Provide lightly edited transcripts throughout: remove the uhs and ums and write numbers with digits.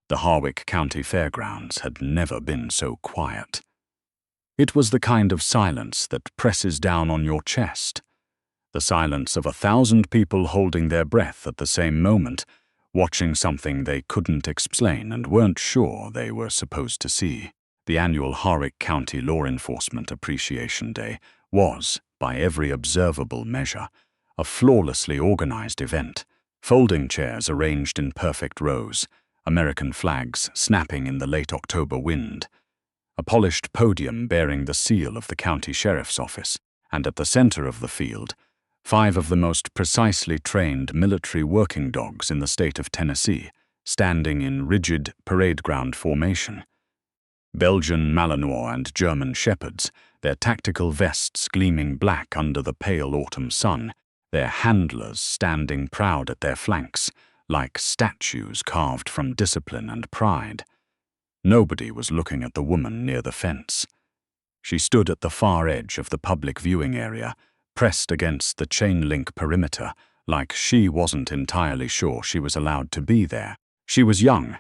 The Harwick County Fairgrounds had never been so quiet. It was the kind of silence that presses down on your chest, the silence of 1,000 people holding their breath at the same moment, watching something they couldn't explain and weren't sure they were supposed to see. The annual Harwick County Law Enforcement Appreciation Day was, by every observable measure, a flawlessly organized event. Folding chairs arranged in perfect rows, American flags snapping in the late October wind, a polished podium bearing the seal of the county sheriff's office, and at the center of the field, 5 of the most precisely trained military working dogs in the state of Tennessee, standing in rigid parade ground formation. Belgian Malinois and German Shepherds, their tactical vests gleaming black under the pale autumn sun, their handlers standing proud at their flanks, like statues carved from discipline and pride. Nobody was looking at the woman near the fence. She stood at the far edge of the public viewing area, pressed against the chain-link perimeter, like she wasn't entirely sure she was allowed to be there. She was young,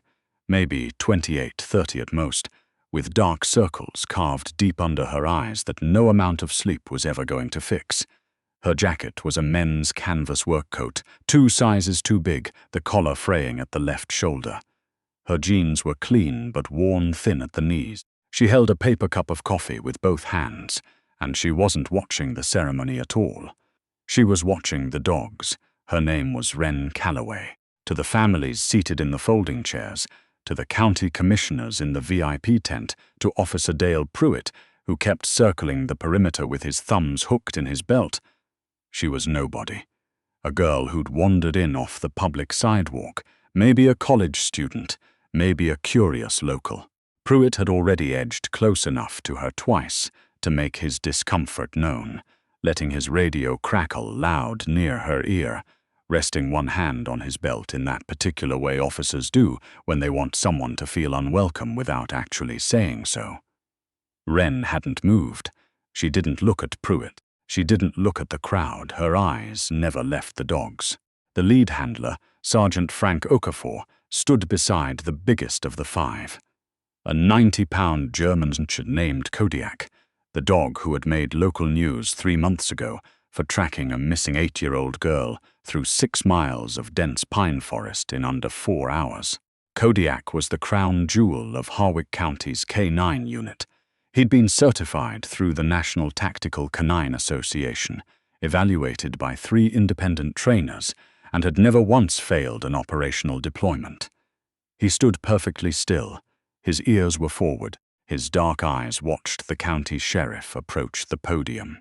maybe 28, 30 at most, with dark circles carved deep under her eyes that no amount of sleep was ever going to fix. Her jacket was a men's canvas work coat, 2 sizes too big, the collar fraying at the left shoulder. Her jeans were clean but worn thin at the knees. She held a paper cup of coffee with both hands, and she wasn't watching the ceremony at all. She was watching the dogs. Her name was Wren Calloway. To the families seated in the folding chairs, to the county commissioners in the VIP tent, to Officer Dale Pruitt, who kept circling the perimeter with his thumbs hooked in his belt, she was nobody. A girl who'd wandered in off the public sidewalk, maybe a college student, maybe a curious local. Pruitt had already edged close enough to her twice to make his discomfort known, letting his radio crackle loud near her ear, resting one hand on his belt in that particular way officers do when they want someone to feel unwelcome without actually saying so. Wren hadn't moved. She didn't look at Pruitt. She didn't look at the crowd. Her eyes never left the dogs. The lead handler, Sergeant Frank Okafor, stood beside the biggest of the 5. A 90-pound German named Kodiak, the dog who had made local news 3 months ago for tracking a missing 8-year-old girl through 6 miles of dense pine forest in under 4 hours. Kodiak was the crown jewel of Harwick County's Canine unit. He'd been certified through the National Tactical Canine Association, evaluated by 3 independent trainers, and had never once failed an operational deployment. He stood perfectly still. His ears were forward. His dark eyes watched the county sheriff approach the podium.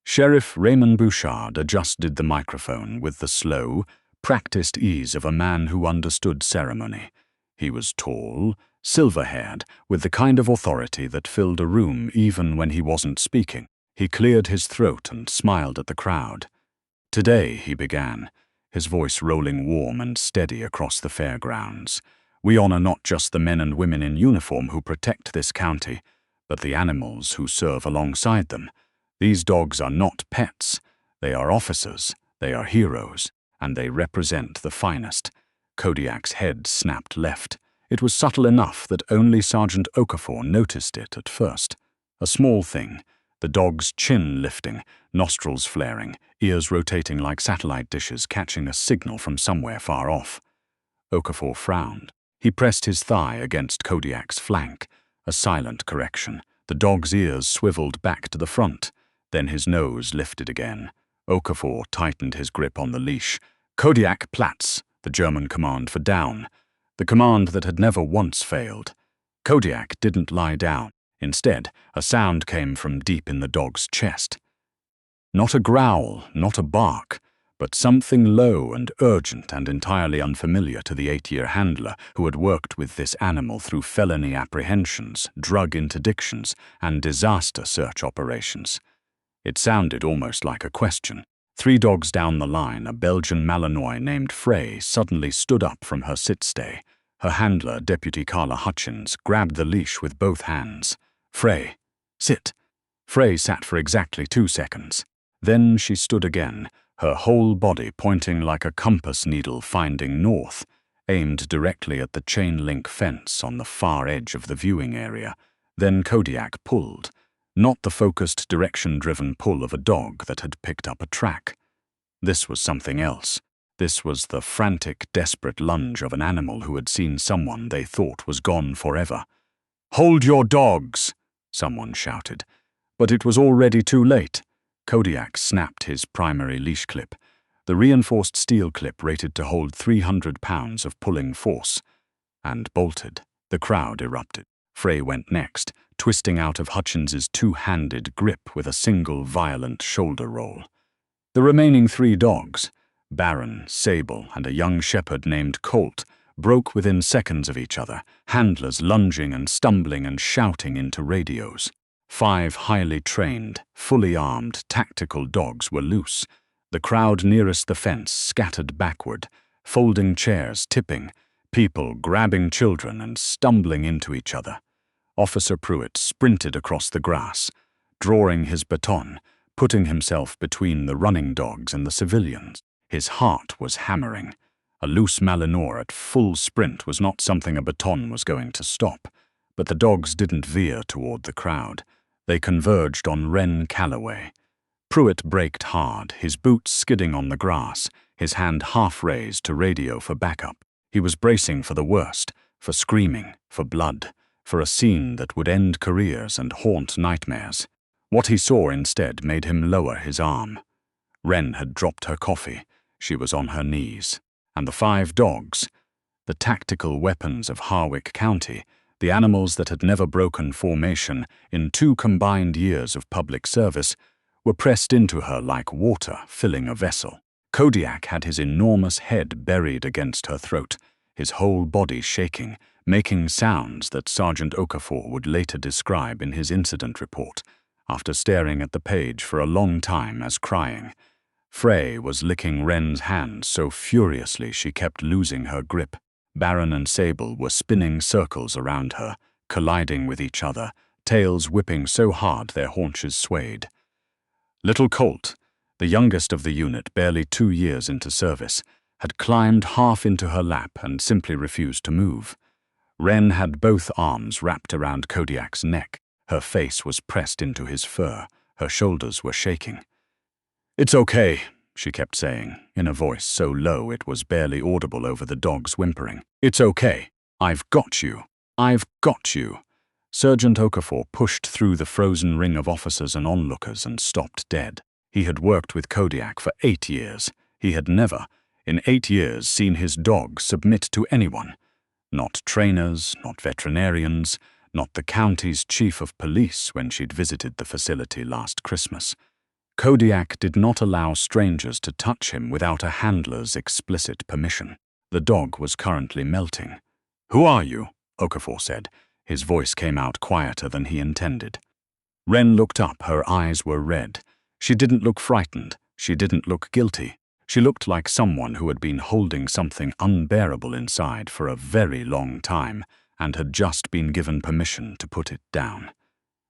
Sheriff Raymond Bouchard adjusted the microphone with the slow, practiced ease of a man who understood ceremony. He was tall, silver-haired, with the kind of authority that filled a room even when he wasn't speaking. He cleared his throat and smiled at the crowd. "Today," he began, his voice rolling warm and steady across the fairgrounds, "we honor not just the men and women in uniform who protect this county, but the animals who serve alongside them. These dogs are not pets. They are officers, they are heroes, and they represent the finest." Kodiak's head snapped left. It was subtle enough that only Sergeant Okafor noticed it at first. A small thing, the dog's chin lifting, nostrils flaring, ears rotating like satellite dishes catching a signal from somewhere far off. Okafor frowned. He pressed his thigh against Kodiak's flank, a silent correction. The dog's ears swiveled back to the front. Then his nose lifted again. Okafor tightened his grip on the leash. "Kodiak, Platz," the German command for down. The command that had never once failed. Kodiak didn't lie down. Instead, a sound came from deep in the dog's chest. Not a growl, not a bark, but something low and urgent and entirely unfamiliar to the 8-year handler who had worked with this animal through felony apprehensions, drug interdictions, and disaster search operations. It sounded almost like a question. 3 dogs down the line, a Belgian Malinois named Frey suddenly stood up from her sit-stay. Her handler, Deputy Carla Hutchins, grabbed the leash with both hands. "Frey, sit." Frey sat for exactly 2 seconds. Then she stood again, her whole body pointing like a compass needle finding north. aimed directly at the chain-link fence on the far edge of the viewing area. Then Kodiak pulled, not the focused, direction-driven pull of a dog that had picked up a track. This was something else. This was the frantic, desperate lunge of an animal who had seen someone they thought was gone forever. "Hold your dogs!" someone shouted. But it was already too late. Kodiak snapped his primary leash clip, the reinforced steel clip rated to hold 300 pounds of pulling force, and bolted. The crowd erupted. Frey went next, twisting out of Hutchins's two-handed grip with a single violent shoulder roll. The remaining 3 dogs, Baron, Sable, and a young shepherd named Colt, broke within seconds of each other, handlers lunging and stumbling and shouting into radios. 5 highly trained, fully armed, tactical dogs were loose. The crowd nearest the fence scattered backward, folding chairs, tipping, people grabbing children and stumbling into each other. Officer Pruitt sprinted across the grass, drawing his baton, putting himself between the running dogs and the civilians. His heart was hammering. A loose Malinois at full sprint was not something a baton was going to stop, but the dogs didn't veer toward the crowd. They converged on Wren Calloway. Pruitt braked hard, his boots skidding on the grass, his hand half raised to radio for backup. He was bracing for the worst, for screaming, for blood, for a scene that would end careers and haunt nightmares. What he saw instead made him lower his arm. Wren had dropped her coffee. She was on her knees. And the 5 dogs, the tactical weapons of Harwick County, the animals that had never broken formation in 2 combined years of public service, were pressed into her like water filling a vessel. Kodiak had his enormous head buried against her throat, his whole body shaking, making sounds that Sergeant Okafor would later describe in his incident report, after staring at the page for a long time as crying. Frey was licking Wren's hand so furiously she kept losing her grip. Baron and Sable were spinning circles around her, colliding with each other, tails whipping so hard their haunches swayed. Little Colt, the youngest of the unit, barely 2 years into service, had climbed half into her lap and simply refused to move. Wren had both arms wrapped around Kodiak's neck. Her face was pressed into his fur. Her shoulders were shaking. "It's okay," she kept saying, in a voice so low it was barely audible over the dog's whimpering. "It's okay. I've got you. I've got you." Sergeant Okafor pushed through the frozen ring of officers and onlookers and stopped dead. He had worked with Kodiak for 8 years. He had never, in 8 years, seen his dog submit to anyone. Not trainers, not veterinarians, not the county's chief of police when she'd visited the facility last Christmas. Kodiak did not allow strangers to touch him without a handler's explicit permission. The dog was currently melting. "Who are you?" Okafor said. His voice came out quieter than he intended. Wren looked up. Her eyes were red. She didn't look frightened. She didn't look guilty. She looked like someone who had been holding something unbearable inside for a very long time and had just been given permission to put it down.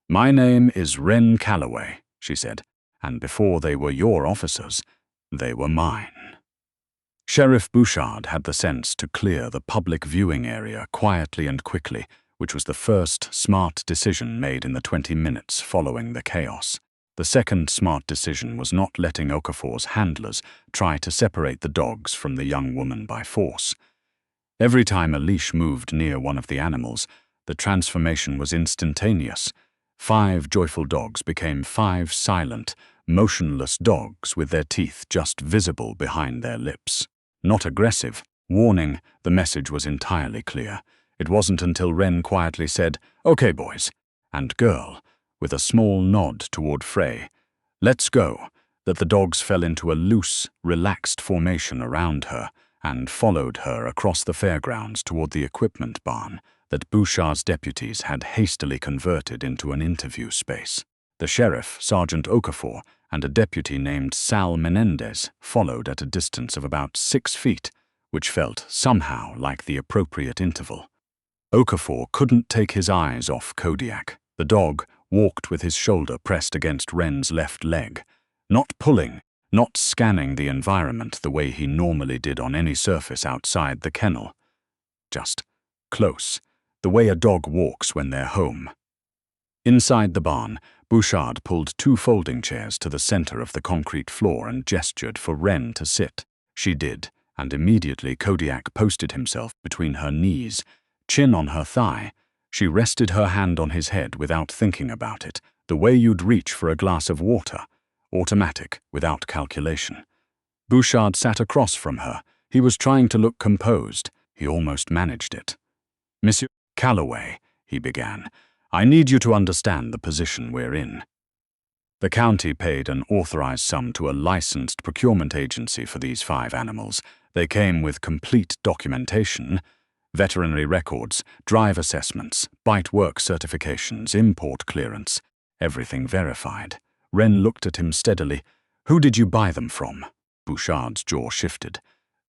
"My name is Wren Calloway," she said, "and before they were your officers, they were mine." Sheriff Bouchard had the sense to clear the public viewing area quietly and quickly, which was the first smart decision made in the 20 minutes following the chaos. The second smart decision was not letting Okafor's handlers try to separate the dogs from the young woman by force. Every time a leash moved near one of the animals, the transformation was instantaneous. 5 joyful dogs became 5 silent, motionless dogs with their teeth just visible behind their lips. Not aggressive. Warning, the message was entirely clear. It wasn't until Wren quietly said, "Okay, boys," and girl, with a small nod toward Frey, "Let's go," that the dogs fell into a loose, relaxed formation around her and followed her across the fairgrounds toward the equipment barn that Bouchard's deputies had hastily converted into an interview space. The sheriff, Sergeant Okafor, and a deputy named Sal Menendez followed at a distance of about 6 feet, which felt somehow like the appropriate interval. Okafor couldn't take his eyes off Kodiak. The dog walked with his shoulder pressed against Wren's left leg, not pulling, not scanning the environment the way he normally did on any surface outside the kennel. just close, the way a dog walks when they're home. Inside the barn, Bouchard pulled 2 folding chairs to the center of the concrete floor and gestured for Wren to sit. She did, and immediately Kodiak posted himself between her knees, chin on her thigh. She rested her hand on his head without thinking about it, the way you'd reach for a glass of water, automatic, without calculation. Bouchard sat across from her. He was trying to look composed. He almost managed it. "Monsieur Calloway," he began, "I need you to understand the position we're in. The county paid an authorized sum to a licensed procurement agency for these 5 animals. They came with complete documentation, veterinary records, drive assessments, bite work certifications, import clearance, everything verified." Wren looked at him steadily. "Who did you buy them from?" Bouchard's jaw shifted.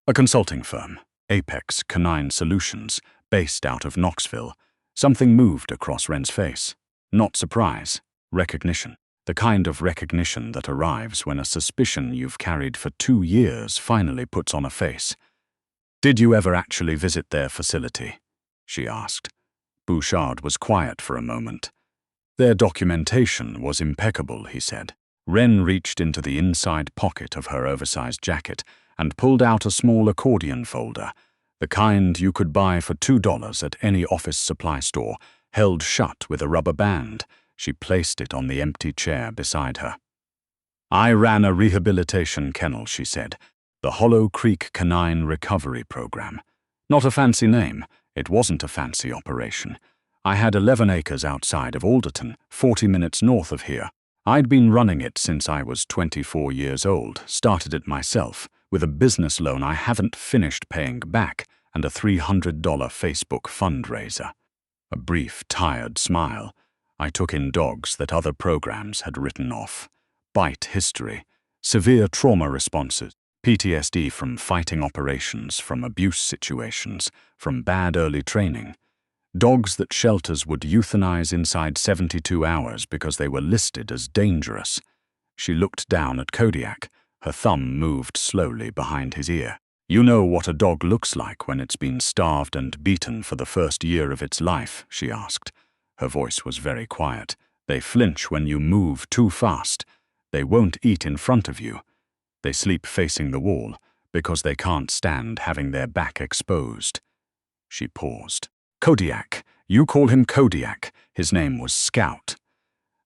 "A consulting firm, Apex Canine Solutions, based out of Knoxville." Something moved across Wren's face. Not surprise, recognition. The kind of recognition that arrives when a suspicion you've carried for 2 years finally puts on a face. "Did you ever actually visit their facility?" she asked. Bouchard was quiet for a moment. "Their documentation was impeccable," he said. Wren reached into the inside pocket of her oversized jacket and pulled out a small accordion folder, the kind you could buy for $2 at any office supply store, held shut with a rubber band. She placed it on the empty chair beside her. "I ran a rehabilitation kennel," she said. "The Hollow Creek Canine Recovery Program. Not a fancy name. It wasn't a fancy operation. I had 11 acres outside of Alderton, 40 minutes north of here. I'd been running it since I was 24 years old, started it myself, with a business loan I haven't finished paying back and a $300 Facebook fundraiser." A brief, tired smile. "I took in dogs that other programs had written off. Bite history, severe trauma responses, PTSD from fighting operations, from abuse situations, from bad early training. Dogs that shelters would euthanize inside 72 hours because they were listed as dangerous." She looked down at Kodiak. Her thumb moved slowly behind his ear. "You know what a dog looks like when it's been starved and beaten for the first year of its life?" she asked. Her voice was very quiet. "They flinch when you move too fast. They won't eat in front of you. They sleep facing the wall because they can't stand having their back exposed." She paused. "Kodiak. You call him Kodiak. His name was Scout.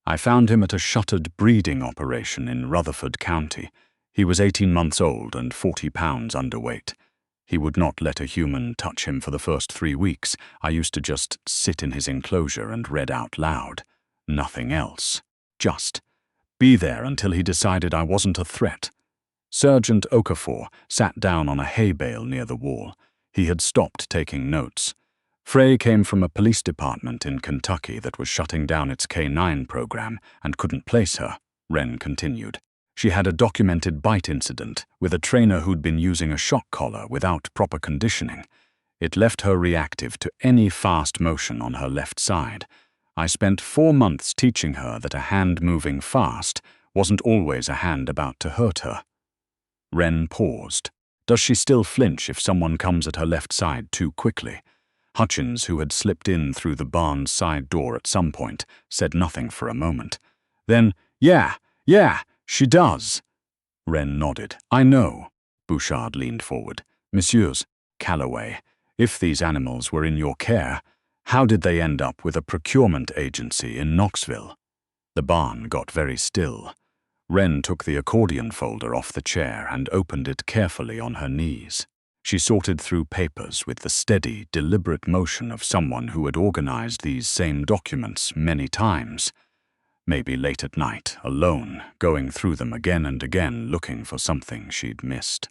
I found him at a shuttered breeding operation in Rutherford County. He was 18 months old and 40 pounds underweight. He would not let a human touch him for the first 3 weeks. I used to just sit in his enclosure and read out loud. Nothing else. Just be there until he decided I wasn't a threat." Sergeant Okafor sat down on a hay bale near the wall. He had stopped taking notes. "Frey came from a police department in Kentucky that was shutting down its canine program and couldn't place her," Wren continued. "She had a documented bite incident with a trainer who'd been using a shock collar without proper conditioning. It left her reactive to any fast motion on her left side. I spent 4 months teaching her that a hand moving fast wasn't always a hand about to hurt her." Wren paused. "Does she still flinch if someone comes at her left side too quickly?" Hutchins, who had slipped in through the barn's side door at some point, said nothing for a moment. Then, yeah, she does." Wren nodded. "I know." Bouchard leaned forward. "Messieurs Calloway, if these animals were in your care, how did they end up with a procurement agency in Knoxville?" The barn got very still. Wren took the accordion folder off the chair and opened it carefully on her knees. She sorted through papers with the steady, deliberate motion of someone who had organized these same documents many times. Maybe late at night, alone, going through them again and again, looking for something she'd missed.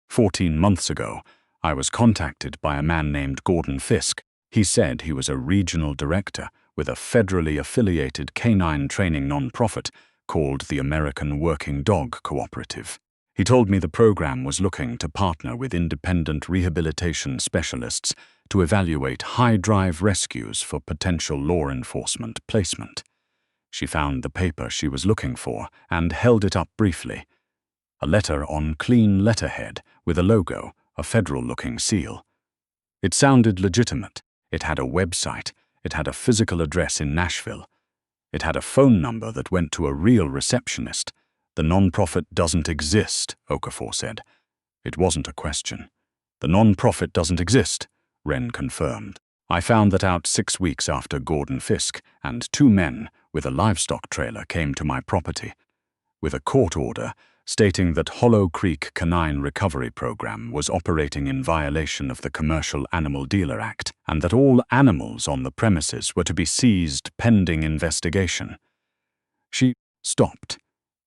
14 months ago, I was contacted by a man named Gordon Fisk. He said he was a regional director with a federally affiliated canine training nonprofit called the American Working Dog Cooperative. He told me the program was looking to partner with independent rehabilitation specialists to evaluate high-drive rescues for potential law enforcement placement. She found the paper she was looking for and held it up briefly. A letter on clean letterhead with a logo, a federal-looking seal. It sounded legitimate. It had a website. It had a physical address in Nashville. It had a phone number that went to a real receptionist. The nonprofit doesn't exist, Okafor said. It wasn't a question. The nonprofit doesn't exist, Wren confirmed. I found that out 6 weeks after Gordon Fisk and 2 men with a livestock trailer came to my property, with a court order stating that Hollow Creek Canine Recovery Program was operating in violation of the Commercial Animal Dealer Act, and that all animals on the premises were to be seized pending investigation. She stopped,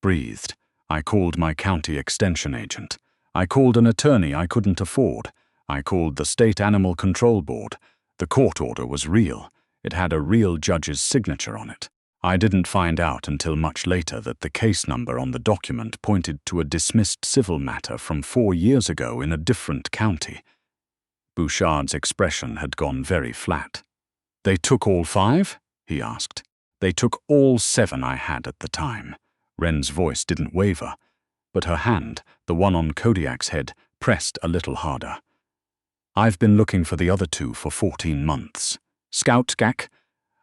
breathed. I called my county extension agent. I called an attorney I couldn't afford. I called the State Animal Control Board. The court order was real. It had a real judge's signature on it. I didn't find out until much later that the case number on the document pointed to a dismissed civil matter from 4 years ago in a different county. Bouchard's expression had gone very flat. "They took all 5?" he asked. "They took all 7 I had at the time." Wren's voice didn't waver, but her hand, the one on Kodiak's head, pressed a little harder. "I've been looking for the other 2 for 14 months. Scout Gak?"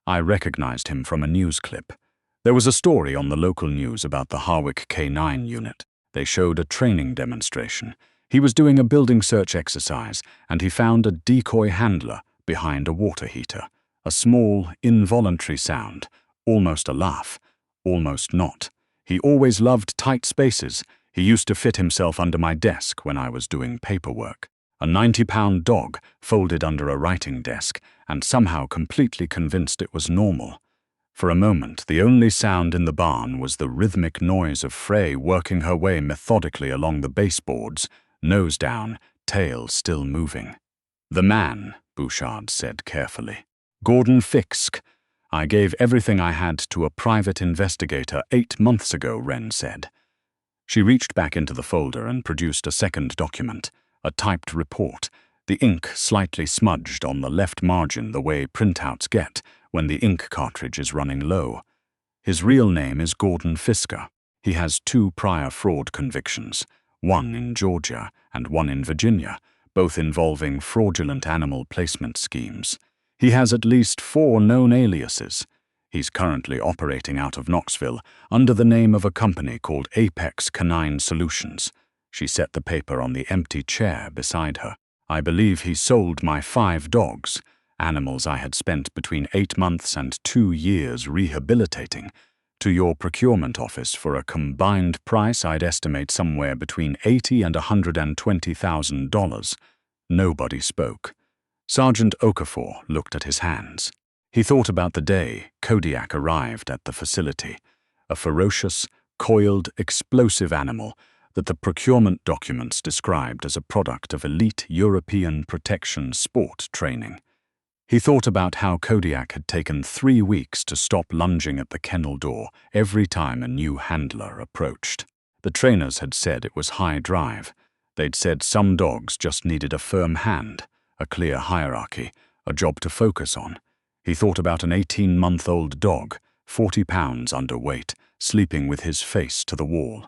I recognized him from a news clip. There was a story on the local news about the Harwick canine unit. They showed a training demonstration. He was doing a building search exercise, and he found a decoy handler behind a water heater. A small, involuntary sound, almost a laugh, almost not. He always loved tight spaces. He used to fit himself under my desk when I was doing paperwork. A 90-pound dog folded under a writing desk, and somehow completely convinced it was normal. For a moment, the only sound in the barn was the rhythmic noise of Frey working her way methodically along the baseboards, nose down, tail still moving. "The man," Bouchard said carefully. "Gordon Fisk. I gave everything I had to a private investigator 8 months ago," Wren said. She reached back into the folder and produced a second document, a typed report, the ink slightly smudged on the left margin the way printouts get when the ink cartridge is running low. His real name is Gordon Fisker. He has 2 prior fraud convictions, one in Georgia and one in Virginia, both involving fraudulent animal placement schemes. He has at least 4 known aliases. He's currently operating out of Knoxville under the name of a company called Apex Canine Solutions. She set the paper on the empty chair beside her. "I believe he sold my 5 dogs, animals I had spent between 8 months and 2 years rehabilitating, to your procurement office for a combined price I'd estimate somewhere between $80,000 and $120,000. Nobody spoke. Sergeant Okafor looked at his hands. He thought about the day Kodiak arrived at the facility, a ferocious, coiled, explosive animal that the procurement documents described as a product of elite European protection sport training. He thought about how Kodiak had taken 3 weeks to stop lunging at the kennel door every time a new handler approached. The trainers had said it was high drive. They'd said some dogs just needed a firm hand, a clear hierarchy, a job to focus on. He thought about an 18-month-old dog, 40 pounds underweight, sleeping with his face to the wall.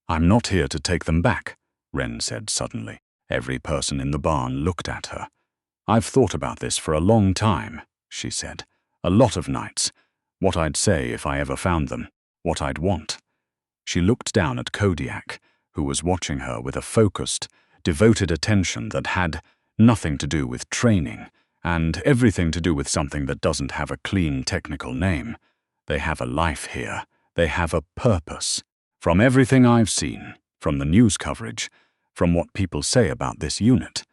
"I'm not here to take them back," Wren said suddenly. Every person in the barn looked at her. "I've thought about this for a long time," she said. "A lot of nights. What I'd say if I ever found them. What I'd want." She looked down at Kodiak, who was watching her with a focused, devoted attention that had nothing to do with training, and everything to do with something that doesn't have a clean technical name. They have a life here. They have a purpose. From everything I've seen, from the news coverage, from what people say about this unit,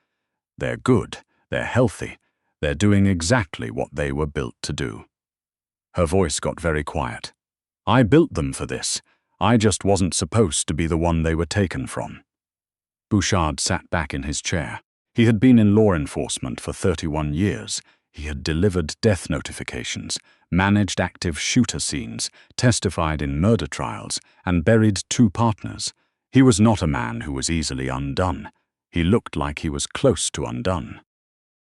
they're good, they're healthy, they're doing exactly what they were built to do. Her voice got very quiet. "I built them for this. I just wasn't supposed to be the one they were taken from." Bouchard sat back in his chair. He had been in law enforcement for 31 years. He had delivered death notifications, managed active shooter scenes, testified in murder trials, and buried 2 partners. He was not a man who was easily undone. He looked like he was close to undone.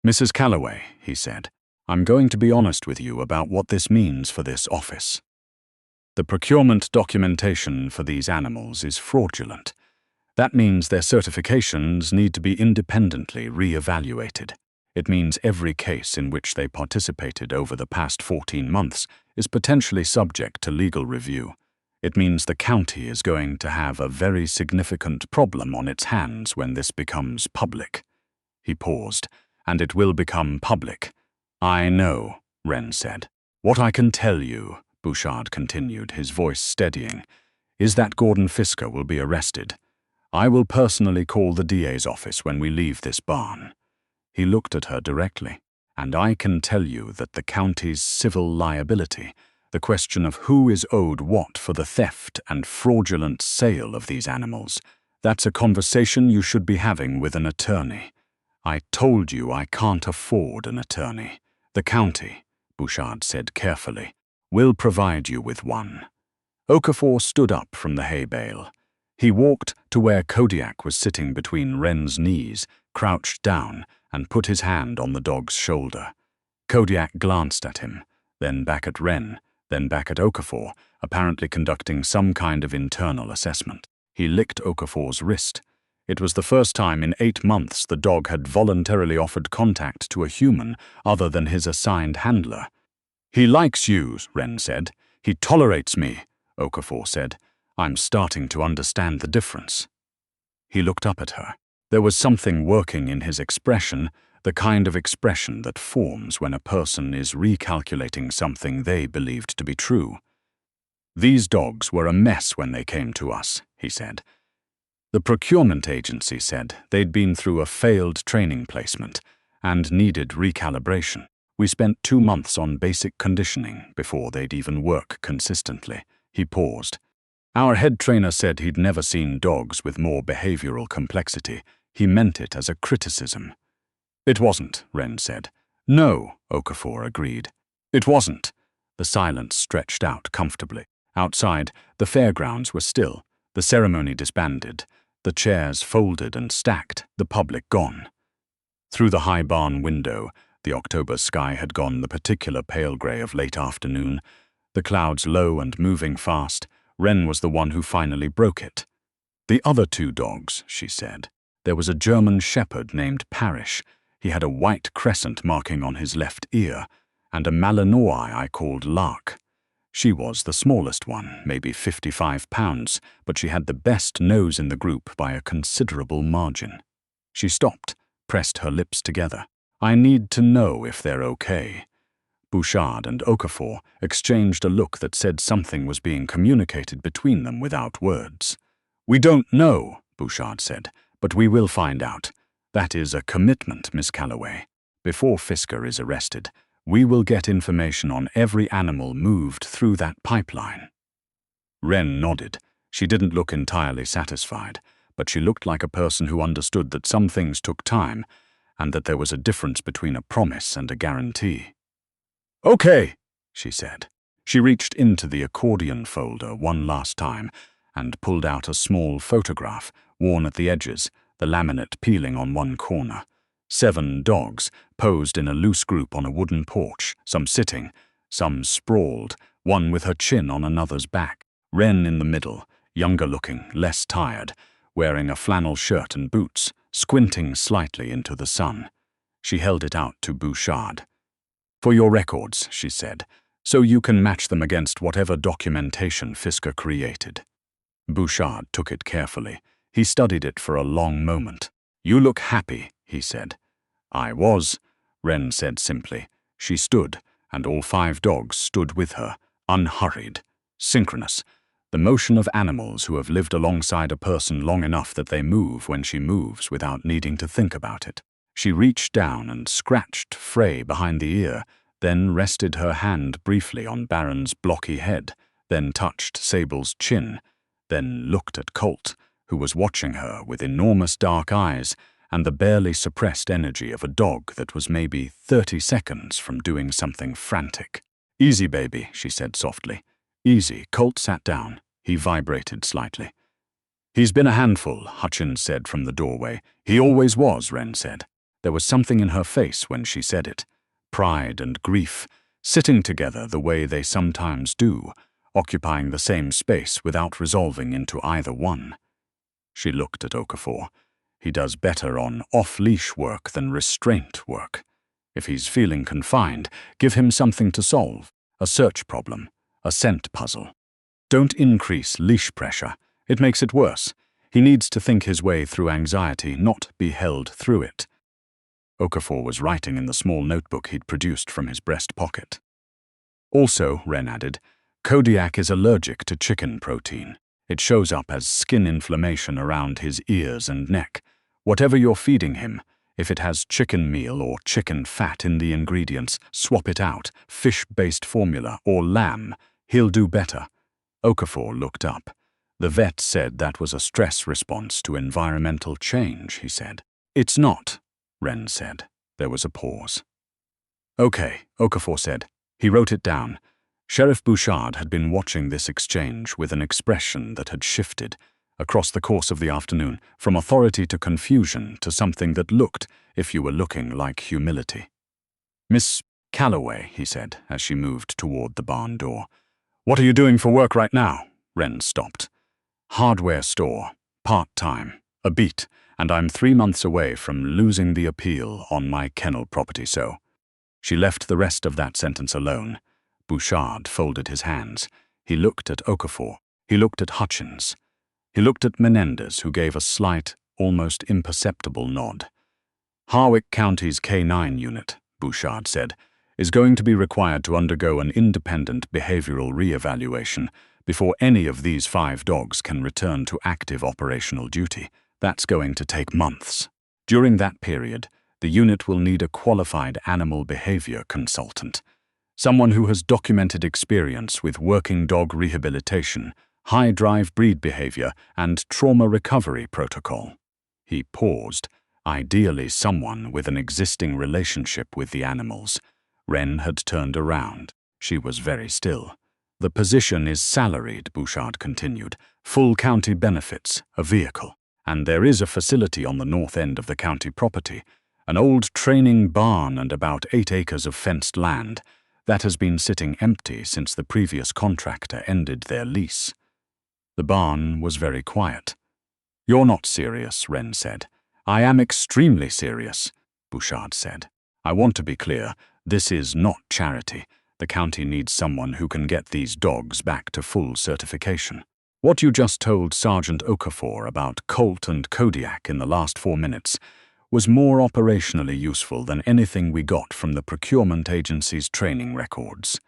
"Mrs. Calloway," he said, "I'm going to be honest with you about what this means for this office. The procurement documentation for these animals is fraudulent. That means their certifications need to be independently re-evaluated. It means every case in which they participated over the past 14 months is potentially subject to legal review. It means the county is going to have a very significant problem on its hands when this becomes public. He paused. And it will become public. I know, Wren said. What I can tell you, Bouchard continued, his voice steadying, is that Gordon Fisker will be arrested. I will personally call the DA's office when we leave this barn. He looked at her directly. And I can tell you that the county's civil liability, the question of who is owed what for the theft and fraudulent sale of these animals, that's a conversation you should be having with an attorney. I told you I can't afford an attorney. The county, Bouchard said carefully, will provide you with one. Okafor stood up from the hay bale. He walked to where Kodiak was sitting between Wren's knees, crouched down, and put his hand on the dog's shoulder. Kodiak glanced at him, then back at Wren, then back at Okafor, apparently conducting some kind of internal assessment. He licked Okafor's wrist. It was the first time in 8 months the dog had voluntarily offered contact to a human other than his assigned handler. He likes you, Wren said. He tolerates me, Okafor said. I'm starting to understand the difference. He looked up at her. There was something working in his expression, the kind of expression that forms when a person is recalculating something they believed to be true. These dogs were a mess when they came to us, he said. The procurement agency said they'd been through a failed training placement and needed recalibration. We spent 2 months on basic conditioning before they'd even work consistently. He paused. Our head trainer said he'd never seen dogs with more behavioral complexity. He meant it as a criticism. It wasn't, Wren said. No, Okafor agreed. It wasn't. The silence stretched out comfortably. Outside, the fairgrounds were still, the ceremony disbanded, the chairs folded and stacked, the public gone. Through the high barn window, the October sky had gone the particular pale grey of late afternoon, the clouds low and moving fast. Wren was the one who finally broke it. The other 2 dogs, she said. There was a German shepherd named Parrish. He had a white crescent marking on his left ear, and a Malinois I called Lark. She was the smallest one, maybe 55 pounds, but she had the best nose in the group by a considerable margin. She stopped, pressed her lips together. I need to know if they're okay. Bouchard and Okafor exchanged a look that said something was being communicated between them without words. We don't know, Bouchard said, but we will find out. That is a commitment, Miss Calloway. Before Fisker is arrested, we will get information on every animal moved through that pipeline. Wren nodded. She didn't look entirely satisfied, but she looked like a person who understood that some things took time and that there was a difference between a promise and a guarantee. Okay, she said. She reached into the accordion folder one last time and pulled out a small photograph, worn at the edges, the laminate peeling on one corner. 7 dogs, posed in a loose group on a wooden porch, some sitting, some sprawled, one with her chin on another's back. Wren in the middle, younger looking, less tired, wearing a flannel shirt and boots, squinting slightly into the sun. She held it out to Bouchard. For your records, she said, so you can match them against whatever documentation Fisker created. Bouchard took it carefully. He studied it for a long moment. You look happy, he said. I was, Wren said simply. She stood, and all 5 dogs stood with her, unhurried, synchronous, the motion of animals who have lived alongside a person long enough that they move when she moves without needing to think about it. She reached down and scratched Frey behind the ear, then rested her hand briefly on Baron's blocky head, then touched Sable's chin, then looked at Colt, who was watching her with enormous dark eyes and the barely suppressed energy of a dog that was maybe 30 seconds from doing something frantic. Easy, baby, she said softly. Easy. Colt sat down. He vibrated slightly. He's been a handful, Hutchins said from the doorway. He always was, Wren said. There was something in her face when she said it. Pride and grief, sitting together the way they sometimes do, occupying the same space without resolving into either one. She looked at Okafor. He does better on off-leash work than restraint work. If he's feeling confined, give him something to solve, a search problem, a scent puzzle. Don't increase leash pressure. It makes it worse. He needs to think his way through anxiety, not be held through it. Okafor was writing in the small notebook he'd produced from his breast pocket. Also, Wren added, Kodiak is allergic to chicken protein. It shows up as skin inflammation around his ears and neck. Whatever you're feeding him, if it has chicken meal or chicken fat in the ingredients, swap it out, fish-based formula or lamb. He'll do better. Okafor looked up. The vet said that was a stress response to environmental change, he said. It's not, Wren said. There was a pause. Okay, Okafor said. He wrote it down. Sheriff Bouchard had been watching this exchange with an expression that had shifted across the course of the afternoon, from authority to confusion to something that looked, if you were looking, like humility. Miss Calloway, he said, as she moved toward the barn door. What are you doing for work right now? Wren stopped. Hardware store, part-time, a beat, and I'm 3 months away from losing the appeal on my kennel property, so. She left the rest of that sentence alone. Bouchard folded his hands. He looked at Okafor. He looked at Hutchins. He looked at Menendez, who gave a slight, almost imperceptible nod. Harwick County's canine unit, Bouchard said, is going to be required to undergo an independent behavioral re-evaluation before any of these 5 dogs can return to active operational duty. That's going to take months. During that period, the unit will need a qualified animal behavior consultant, someone who has documented experience with working dog rehabilitation, high-drive breed behavior, and trauma recovery protocol. He paused, ideally someone with an existing relationship with the animals. Wren had turned around. She was very still. The position is salaried, Bouchard continued, full county benefits, a vehicle, and there is a facility on the north end of the county property, an old training barn and about 8 acres of fenced land that has been sitting empty since the previous contractor ended their lease. The barn was very quiet. You're not serious, Wren said. I am extremely serious, Bouchard said. I want to be clear, this is not charity. The county needs someone who can get these dogs back to full certification. What you just told Sergeant Okafor about Colt and Kodiak in the last 4 minutes was more operationally useful than anything we got from the procurement agency's training records.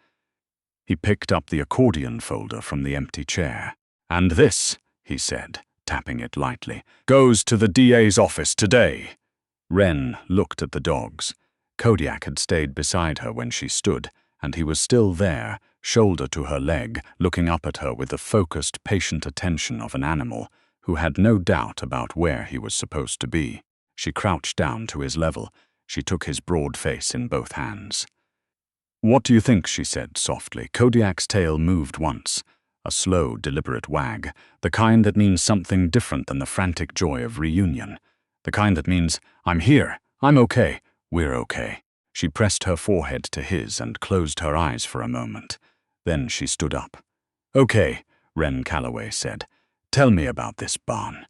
He picked up the accordion folder from the empty chair. And this, he said, tapping it lightly, goes to the DA's office today. Wren looked at the dogs. Kodiak had stayed beside her when she stood, and he was still there, shoulder to her leg, looking up at her with the focused, patient attention of an animal who had no doubt about where he was supposed to be. She crouched down to his level. She took his broad face in both hands. What do you think? She said softly. Kodiak's tail moved once. A slow, deliberate wag, the kind that means something different than the frantic joy of reunion. The kind that means, I'm here, I'm okay, we're okay. She pressed her forehead to his and closed her eyes for a moment. Then she stood up. Okay, Wren Calloway said. Tell me about this barn.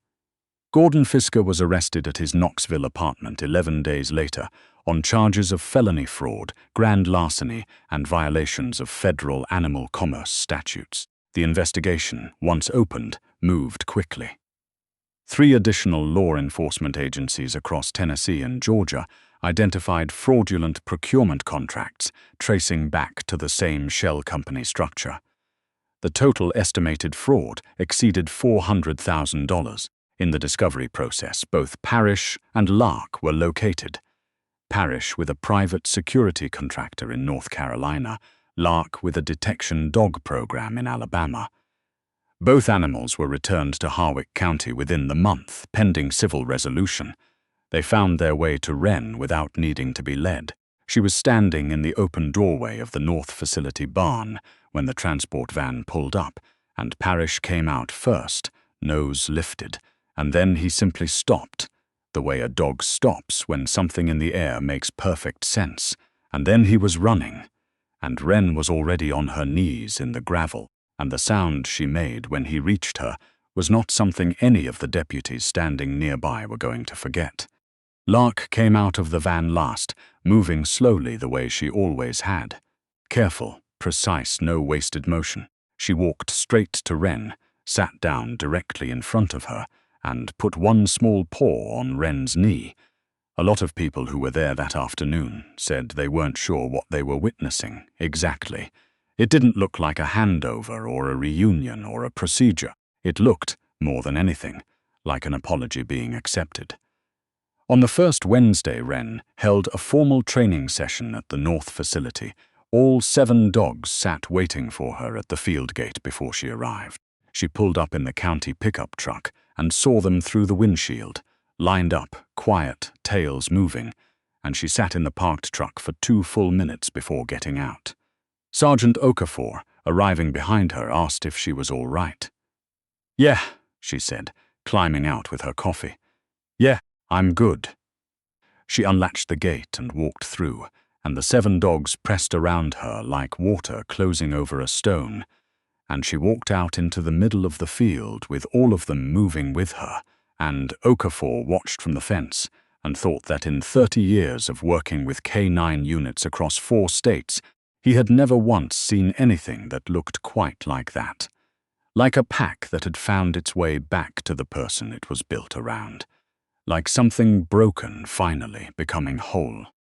Gordon Fisker was arrested at his Knoxville apartment 11 days later on charges of felony fraud, grand larceny, and violations of federal animal commerce statutes. The investigation, once opened, moved quickly. 3 additional law enforcement agencies across Tennessee and Georgia identified fraudulent procurement contracts tracing back to the same shell company structure. The total estimated fraud exceeded $400,000. In the discovery process, both Parrish and Lark were located. Parrish with a private security contractor in North Carolina, Lark with a detection dog program in Alabama. Both animals were returned to Harwick County within the month, pending civil resolution. They found their way to Wren without needing to be led. She was standing in the open doorway of the North Facility barn when the transport van pulled up, and Parrish came out first, nose lifted, and then he simply stopped, the way a dog stops when something in the air makes perfect sense, and then he was running. And Wren was already on her knees in the gravel, and the sound she made when he reached her was not something any of the deputies standing nearby were going to forget. Lark came out of the van last, moving slowly the way she always had. Careful, precise, no wasted motion. She walked straight to Wren, sat down directly in front of her, and put one small paw on Wren's knee. A lot of people who were there that afternoon said they weren't sure what they were witnessing exactly. It didn't look like a handover or a reunion or a procedure. It looked, more than anything, like an apology being accepted. On the first Wednesday, Wren held a formal training session at the North facility. All 7 dogs sat waiting for her at the field gate before she arrived. She pulled up in the county pickup truck and saw them through the windshield, lined up, quiet, tails moving, and she sat in the parked truck for 2 full minutes before getting out. Sergeant Okafor, arriving behind her, asked if she was all right. "Yeah," she said, climbing out with her coffee. "Yeah, I'm good." She unlatched the gate and walked through, and the 7 dogs pressed around her like water closing over a stone, and she walked out into the middle of the field with all of them moving with her, and Okafor watched from the fence and thought that in 30 years of working with canine units across 4 states, he had never once seen anything that looked quite like that. Like a pack that had found its way back to the person it was built around. Like something broken finally becoming whole.